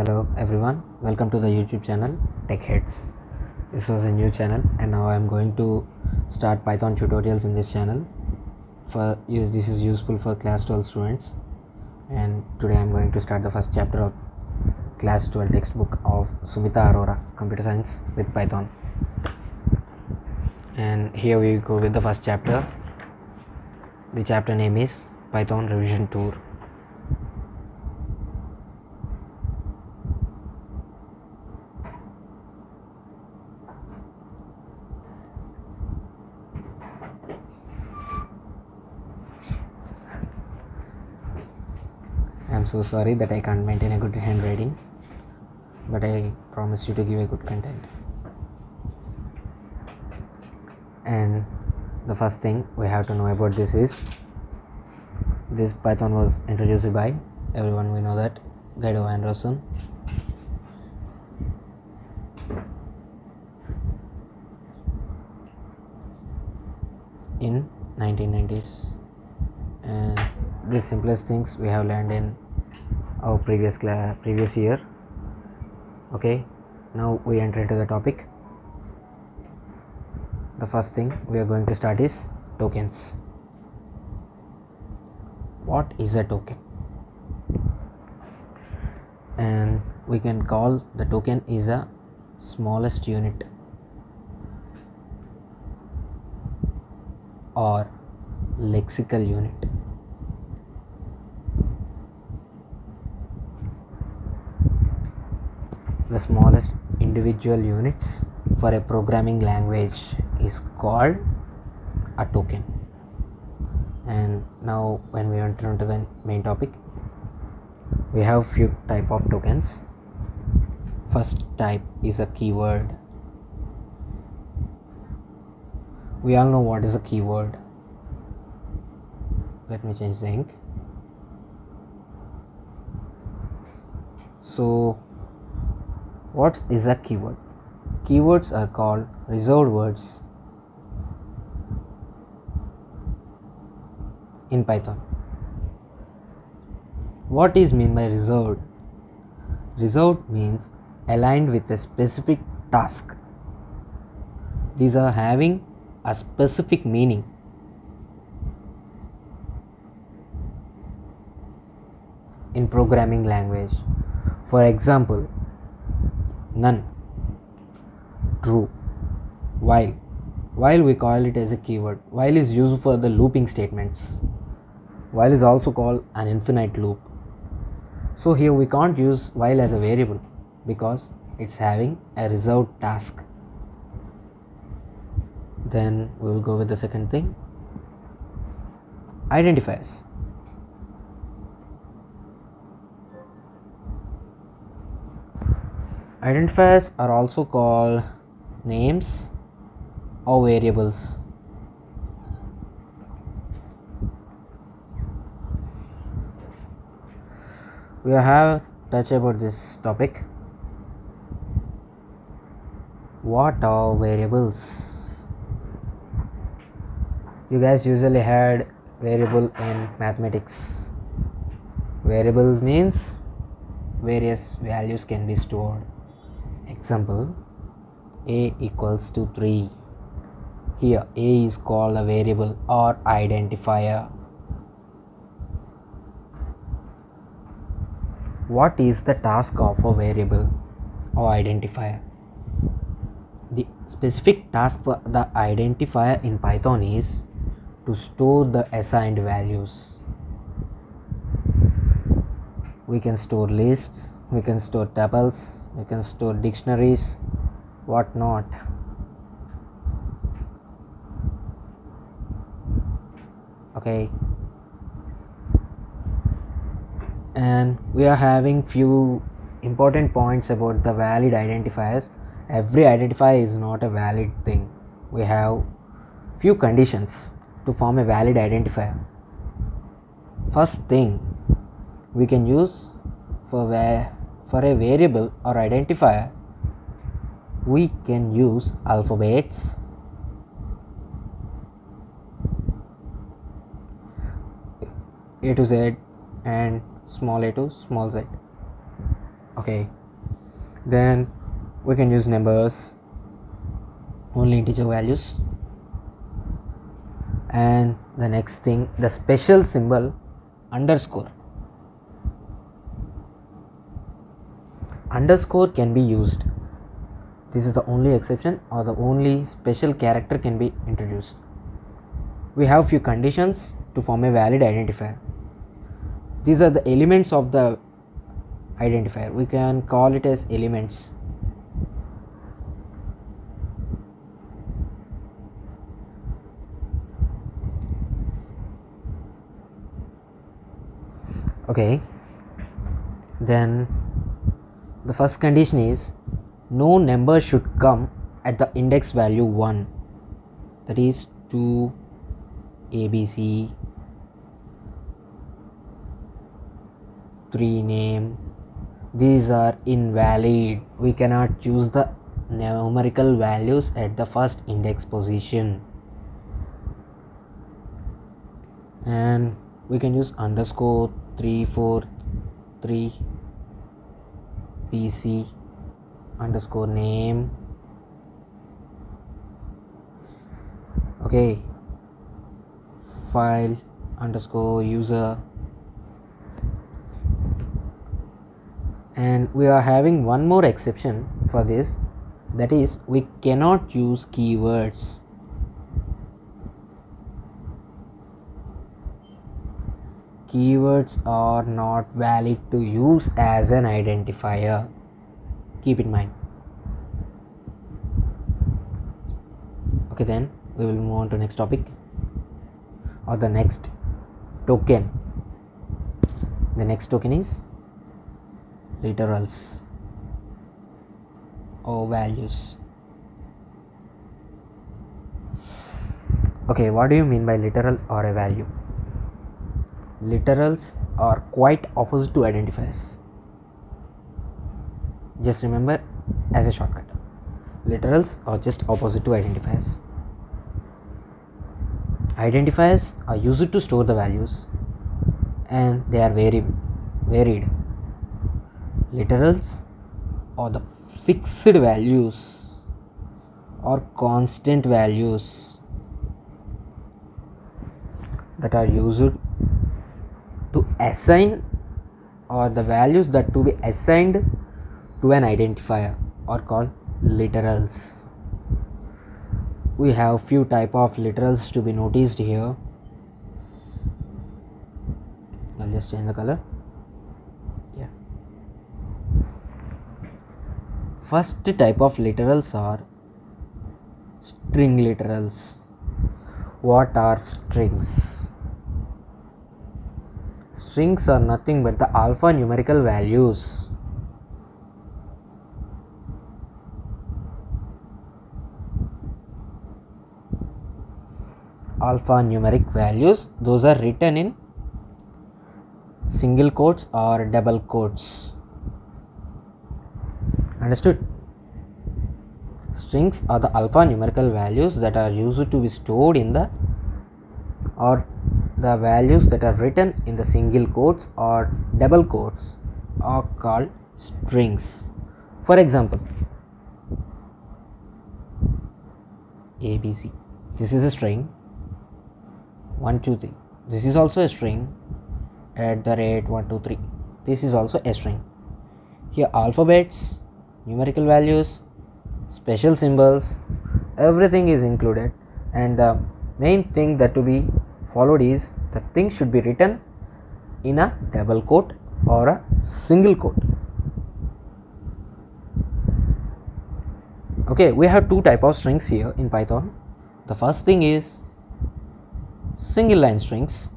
Hello everyone, welcome to the YouTube channel Tech Heads. This was a new channel and now I am going to start Python tutorials in this channel. This is useful for class 12 students, and today I am going to start the first chapter of class 12 textbook of Sumitha Arora, Computer Science with Python. And here we go with the first chapter. The chapter name is Python Revision Tour. I'm so sorry that I can't maintain a good handwriting, but I promise you to give a good content. And the first thing we have to know about this is this Python was introduced by everyone, we know that, Guido Anderson. In 1990s, and the simplest things we have learned in our previous year. Okay, now we enter into the topic. The first thing we are going to start is tokens. What is a token? And we can call the token is a smallest unit or lexical unit. The smallest individual units for a programming language is called a token. And now when we enter into the main topic, we have few type of tokens. First type is a keyword. We all know what is a keyword. Let me change the ink. So what is a keyword? Keywords are called reserved words in Python. What is meant by reserved? Reserved means aligned with a specific task. These are having a specific meaning. In programming language, for example, none, true, while we call it as a keyword. While is used for the looping statements. While is also called an infinite loop. So here we can't use while as a variable because it's having a reserved task. Then we will go with the second thing, identifiers. Identifiers are also called names or variables. We have touched about this topic. What are variables? You guys usually had variable in mathematics. Variable means various values can be stored. Example, a equals to 3. Here a is called a variable or identifier. What is the task of a variable or identifier? The specific task for the identifier in Python is to store the assigned values. We can store lists, we can store tuples, we can store dictionaries, whatnot. Okay, and we are having few important points about the valid identifiers. Every identifier is not a valid thing. We have few conditions to form a valid identifier. First thing we can use for a variable or identifier, we can use alphabets, A to Z and small a to small z. Okay, then we can use numbers, only integer values. And the next thing, the special symbol underscore. Underscore can be used. This is the only exception, or the only special character can be introduced. We have few conditions to form a valid identifier. These are the elements of the identifier. We can call it as elements. Okay, then the first condition is no number should come at the index value 1, that is 2, ABC, 3 name. These are invalid. We cannot choose the numerical values at the first index position. And we can use underscore 343 PC underscore name. Okay, file underscore user. And we are having one more exception for this, that is we cannot use keywords. Keywords are not valid to use as an identifier. Keep in mind. Okay, then we will move on to next topic, or the next token. The next token is literals or values. Okay, what do you mean by literal or a value? Literals are quite opposite to identifiers. Just remember as a shortcut, literals are just opposite to identifiers. Identifiers are used to store the values and they are very varied. Literals are the fixed values or constant values that are used to assign, or the values that to be assigned to an identifier are called literals. We have few type of literals to be noticed here. I'll just change the color. Yeah. First type of literals are string literals. What are strings? Strings are nothing but the alphanumerical values. Alphanumeric values, those are written in single quotes or double quotes. Understood? Strings are the alphanumerical values that are used to be stored in the, or the values that are written in the single quotes or double quotes are called strings. For example, ABC, this is a string. 1 2 3, this is also a string. @123, this is also a string. Here alphabets, numerical values, special symbols, everything is included, and the main thing that to be followed is the thing should be written in a double quote or a single quote. Okay, we have two type of strings here in Python. The first thing is single line strings,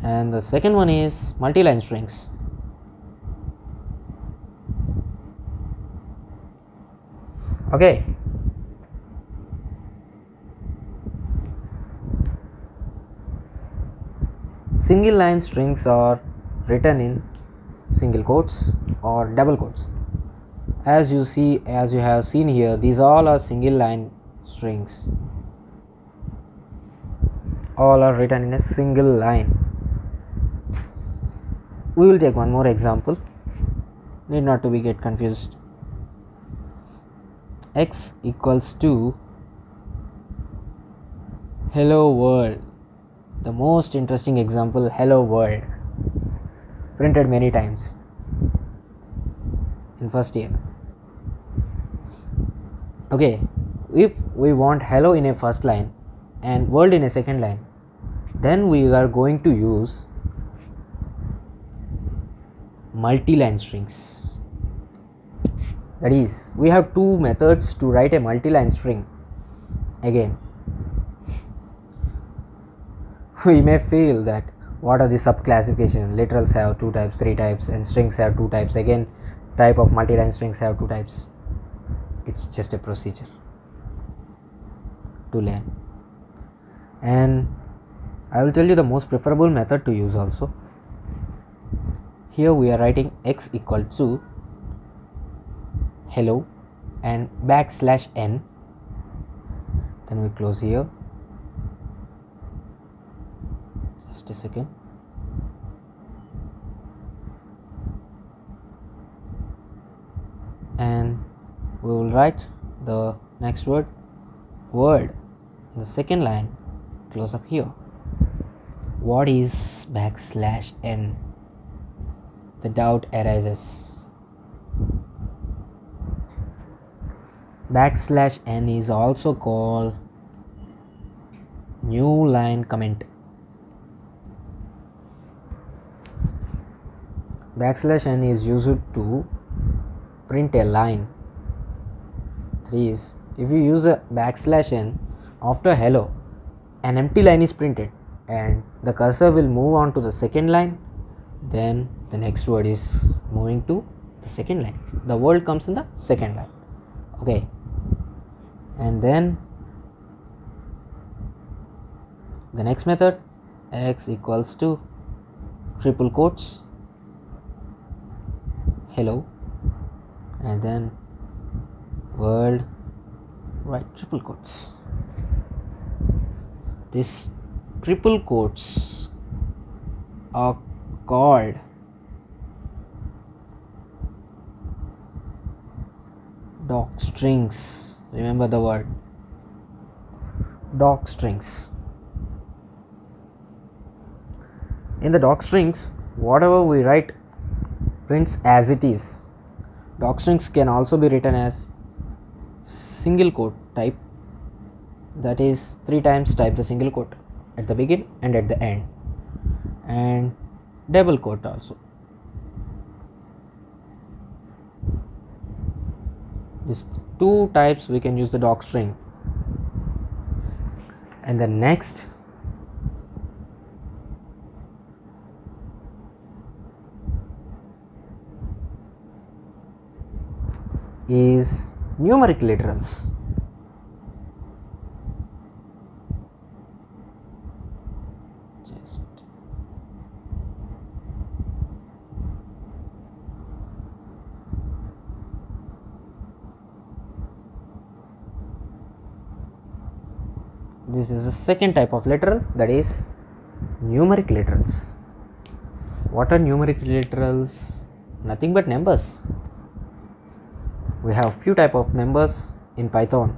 and the second one is multi-line strings. Okay, single line strings are written in single quotes or double quotes. As you have seen here, these all are single line strings. All are written in a single line. we will take one more example, need not to be get confused. X equals to hello world. The most interesting example, hello world, printed many times in first year. Okay, if we want hello in a first line and world in a second line, then we are going to use multi-line strings. That is, we have two methods to write a multi-line string. Again, we may feel that what are the subclassification? Literals have 2 types, 3 types, and strings have 2 types. Again, type of multi-line strings have 2 types. It's just a procedure to learn. And I will tell you the most preferable method to use also. Here we are writing x equal to hello and \n. Then we close here. Just a second. And we will write the next word world in the second line. Close up here. What is \n? The doubt arises. \n is also called new line comment. \n is used to print a line. That is, if you use a \n after hello, an empty line is printed and the cursor will move on to the second line, then the next word is moving to the second line. The word comes in the second line. Okay, and then the next method, x equals to triple quotes hello, and then world, right, triple quotes. These triple quotes are called doc strings. Remember the word doc strings. In the doc strings, whatever we write prints as it is. Doc strings can also be written as single quote type, that is 3 times type the single quote at the begin and at the end, and double quote also. These 2 types we can use the doc string. And the next is numeric literals. This is the second type of literal, that is numeric literals. What are numeric literals? Nothing but numbers. We have few type of numbers in Python.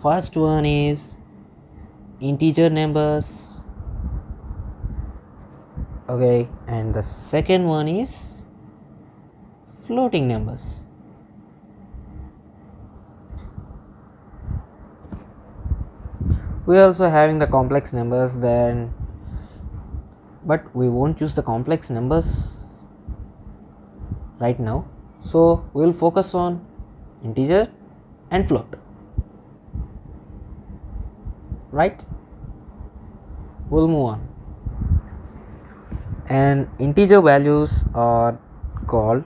First one is integer numbers. Okay, and the second one is floating numbers. We are also having the complex numbers then, but we won't use the complex numbers right now. So we will focus on integer and float. Right? We'll move on. And integer values are called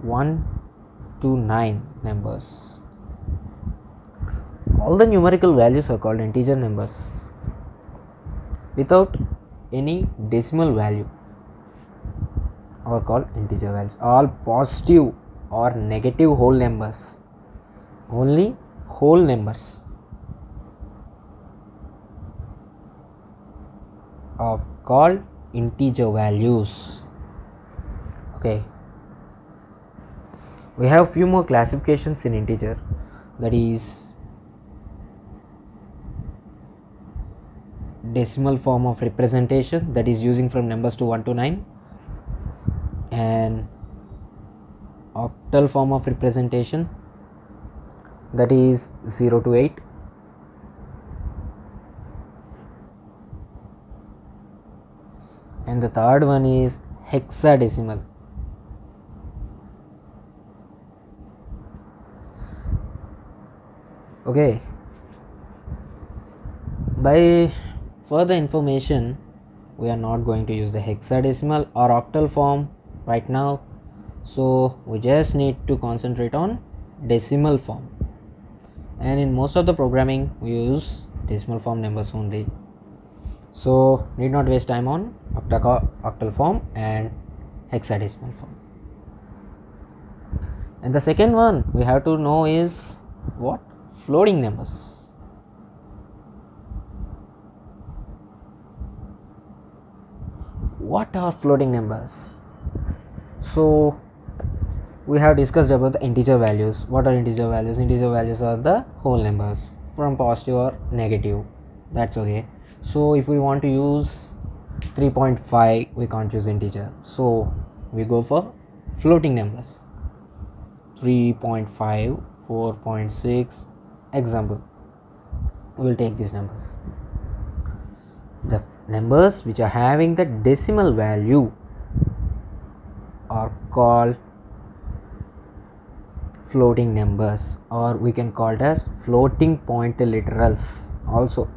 1 to 9 numbers. All the numerical values are called integer numbers without any decimal value are called integer values. All positive or negative whole numbers, only whole numbers are called integer values. Okay, we have few more classifications in integer, that is decimal form of representation, that is using from numbers to 1 to 9, and octal form of representation, that is 0 to 8, and the third one is hexadecimal. Okay, by further information, we are not going to use the hexadecimal or octal form right now, so we just need to concentrate on decimal form, and in most of the programming we use decimal form numbers only, so need not waste time on octal form and hexadecimal form. And the second one we have to know is what? Floating numbers. What are floating numbers? So we have discussed about the integer values. What are integer values? Integer values are the whole numbers from positive or negative. That's okay. So if we want to use 3.5, we can't use integer, so we go for floating numbers. 3.5, 4.6, example, we will take these numbers. The numbers which are having the decimal value are called floating numbers, or we can call it as floating point literals also.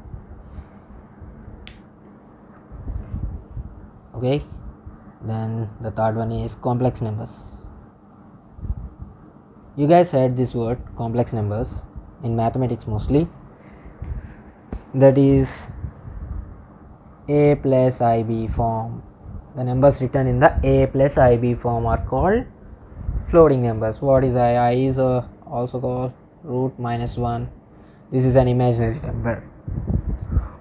Okay, then the third one is complex numbers. You guys heard this word complex numbers in mathematics mostly, that is a plus ib form. The numbers written in the a plus ib form are called floating numbers. What is I? I is also called root minus 1. This is an imaginary number.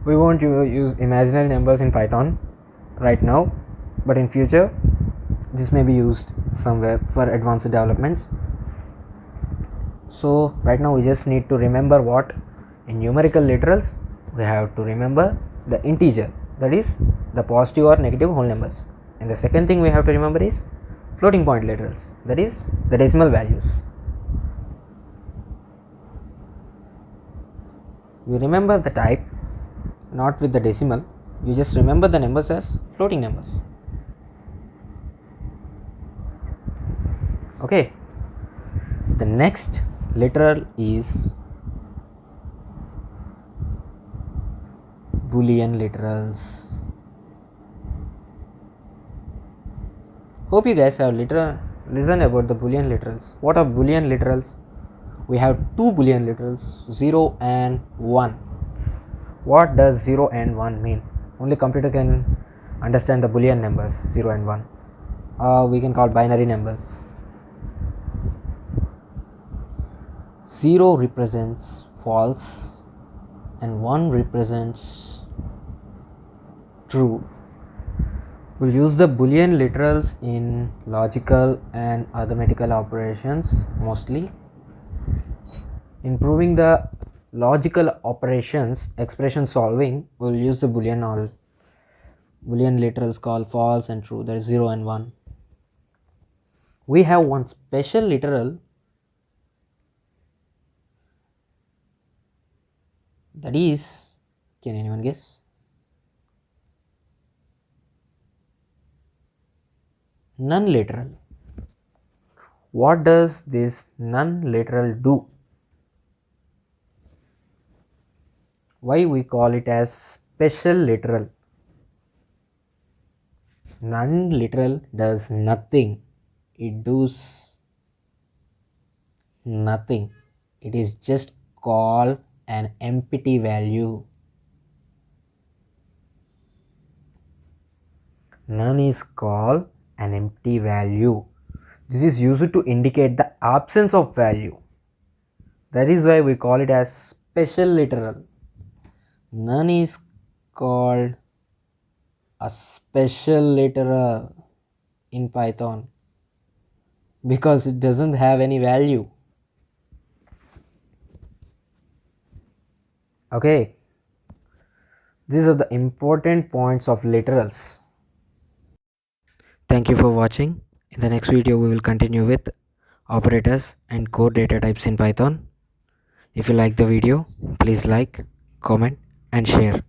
We won't use imaginary numbers in Python right now, but in future this may be used somewhere for advanced developments. So right now we just need to remember what in numerical literals we have to remember the integer, that is the positive or negative whole numbers, and the second thing we have to remember is floating point literals, that is the decimal values. You remember the type, not with the decimal, you just remember the numbers as floating numbers. Okay, the next literal is Boolean literals. Hope you guys have listened about the Boolean literals. What are Boolean literals? We have two Boolean literals, 0 and 1. What does 0 and 1 mean? Only computer can understand the Boolean numbers 0 and 1. We can call binary numbers. 0 represents false and 1 represents true. We'll use the Boolean literals in logical and arithmetical operations mostly. In proving the logical operations, expression solving, we'll use the Boolean literals called false and true, that is 0 and 1. We have one special literal, that is, can anyone guess? Non-literal. What does this non-literal do? Why we call it as special literal? Non-literal does nothing. It does nothing. It is just call an empty value. None is called an empty value. This is used to indicate the absence of value. That is why we call it as special literal. None is called a special literal in Python because it doesn't have any value. Okay, these are the important points of literals. Thank you for watching. In the next video, we will continue with operators and code data types in Python. If you like the video, please like, comment, and share.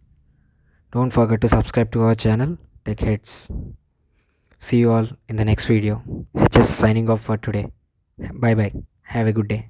Don't forget to subscribe to our channel, Tech Heads. See you all in the next video. HS signing off for today. Bye bye. Have a good day.